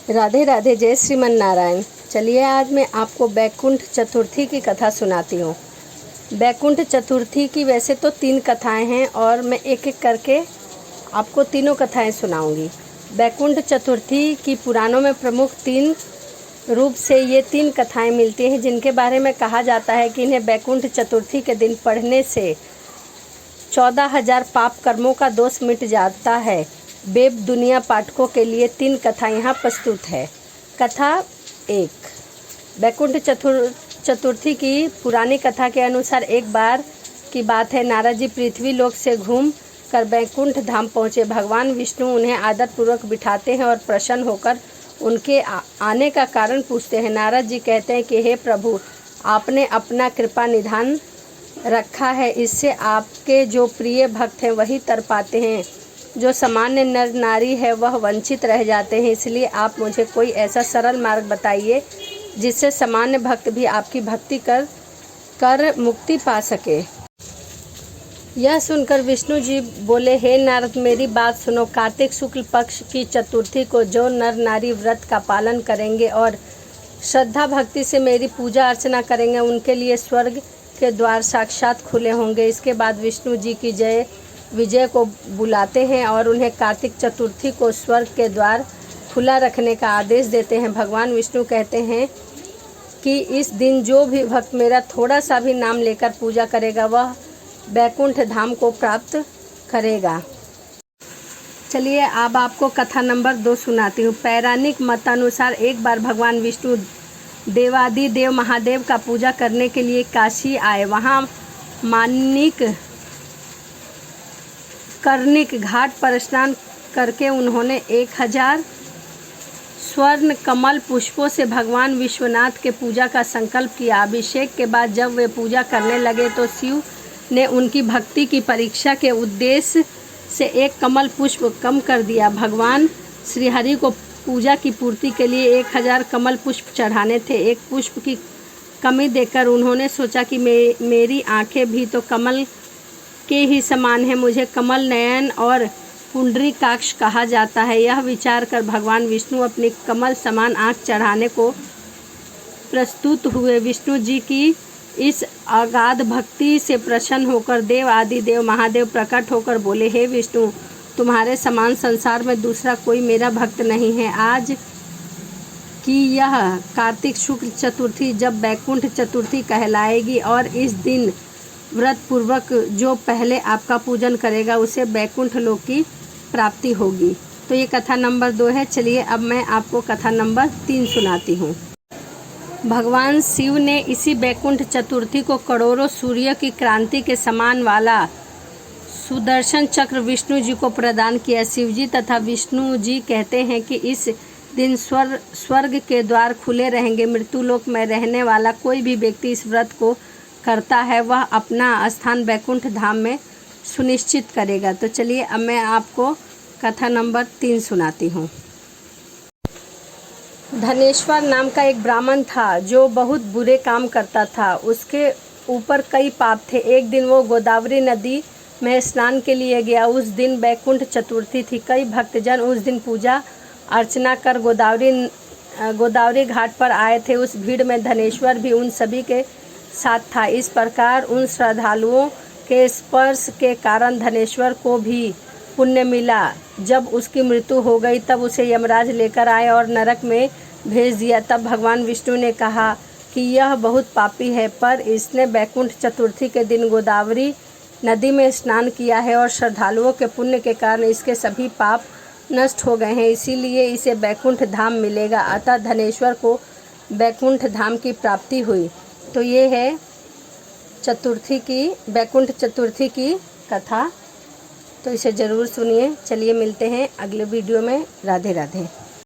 राधे राधे, जय श्रीमन नारायण। चलिए आज मैं आपको बैकुंठ चतुर्थी की कथा सुनाती हूँ। बैकुंठ चतुर्थी की वैसे तो 3 कथाएं हैं और मैं एक एक करके आपको तीनों कथाएं सुनाऊंगी। बैकुंठ चतुर्थी की पुराणों में प्रमुख 3 रूप से ये 3 कथाएं मिलती हैं, जिनके बारे में कहा जाता है कि इन्हें बैकुंठ चतुर्थी के दिन पढ़ने से 14,000 पाप कर्मों का दोष मिट जाता है। वेब दुनिया पाठकों के लिए 3 कथा यहाँ प्रस्तुत है। कथा 1। बैकुंठ चतुर्थी की पुरानी कथा के अनुसार एक बार की बात है, नारद जी पृथ्वी लोक से घूम कर बैकुंठ धाम पहुँचे। भगवान विष्णु उन्हें आदरपूर्वक बिठाते हैं और प्रसन्न होकर उनके आने का कारण पूछते हैं। नारद जी कहते हैं कि हे प्रभु, आपने अपना कृपा निधान रखा है, इससे आपके जो प्रिय भक्त हैं वही तर पाते हैं, जो सामान्य नर नारी है वह वंचित रह जाते हैं। इसलिए आप मुझे कोई ऐसा सरल मार्ग बताइए जिससे सामान्य भक्त भी आपकी भक्ति कर मुक्ति पा सके। यह सुनकर विष्णु जी बोले, हे नारद, मेरी बात सुनो। कार्तिक शुक्ल पक्ष की चतुर्थी को जो नर नारी व्रत का पालन करेंगे और श्रद्धा भक्ति से मेरी पूजा अर्चना करेंगे, उनके लिए स्वर्ग के द्वार साक्षात खुले होंगे। इसके बाद विष्णु जी की विजय को बुलाते हैं और उन्हें कार्तिक चतुर्थी को स्वर्ग के द्वार खुला रखने का आदेश देते हैं। भगवान विष्णु कहते हैं कि इस दिन जो भी भक्त मेरा थोड़ा सा भी नाम लेकर पूजा करेगा वह बैकुंठ धाम को प्राप्त करेगा। चलिए अब आपको कथा नंबर 2 सुनाती हूँ। पौराणिक मतानुसार एक बार भगवान विष्णु देवादिदेव महादेव का पूजा करने के लिए काशी आए। वहाँ कर्णिक घाट पर स्नान करके उन्होंने 1000 स्वर्ण कमल पुष्पों से भगवान विश्वनाथ के पूजा का संकल्प किया। अभिषेक के बाद जब वे पूजा करने लगे तो शिव ने उनकी भक्ति की परीक्षा के उद्देश्य से एक कमल पुष्प कम कर दिया। भगवान श्रीहरि को पूजा की पूर्ति के लिए 1000 कमल पुष्प चढ़ाने थे। एक पुष्प की कमी देखकर उन्होंने सोचा कि मेरी आंखें भी तो कमल के ही समान है, मुझे कमल नयन और पुंडरीकाक्ष कहा जाता है। यह विचार कर भगवान विष्णु अपनी कमल समान आँख चढ़ाने को प्रस्तुत हुए। विष्णु जी की इस अगाध भक्ति से प्रसन्न होकर देव आदिदेव महादेव प्रकट होकर बोले, हे विष्णु, तुम्हारे समान संसार में दूसरा कोई मेरा भक्त नहीं है। आज की यह कार्तिक शुक्ल चतुर्थी जब बैकुंठ चतुर्थी कहलाएगी और इस दिन व्रत पूर्वक जो पहले आपका पूजन करेगा उसे बैकुंठ लोक की प्राप्ति होगी। तो ये कथा नंबर 2 है। चलिए अब मैं आपको कथा नंबर 3 सुनाती हूँ। भगवान शिव ने इसी बैकुंठ चतुर्थी को करोड़ों सूर्य की क्रांति के समान वाला सुदर्शन चक्र विष्णु जी को प्रदान किया। शिव जी तथा विष्णु जी कहते हैं कि इस दिन स्वर्ग के द्वार खुले रहेंगे। मृत्युलोक में रहने वाला कोई भी व्यक्ति इस व्रत को करता है वह अपना स्थान बैकुंठ धाम में सुनिश्चित करेगा। तो चलिए अब मैं आपको कथा नंबर 3 सुनाती हूँ। धनेश्वर नाम का एक ब्राह्मण था जो बहुत बुरे काम करता था। उसके ऊपर कई पाप थे। एक दिन वो गोदावरी नदी में स्नान के लिए गया। उस दिन बैकुंठ चतुर्थी थी। कई भक्तजन उस दिन पूजा अर्चना कर गोदावरी घाट पर आए थे। उस भीड़ में धनेश्वर भी उन सभी के साथ था। इस प्रकार उन श्रद्धालुओं के स्पर्श के कारण धनेश्वर को भी पुण्य मिला। जब उसकी मृत्यु हो गई तब उसे यमराज लेकर आए और नरक में भेज दिया। तब भगवान विष्णु ने कहा कि यह बहुत पापी है, पर इसने बैकुंठ चतुर्थी के दिन गोदावरी नदी में स्नान किया है और श्रद्धालुओं के पुण्य के कारण इसके सभी पाप नष्ट हो गए हैं, इसीलिए इसे बैकुंठ धाम मिलेगा। अतः धनेश्वर को बैकुंठ धाम की प्राप्ति हुई। तो ये है बैकुंठ चतुर्थी की कथा। तो इसे ज़रूर सुनिए। चलिए मिलते हैं अगले वीडियो में। राधे राधे।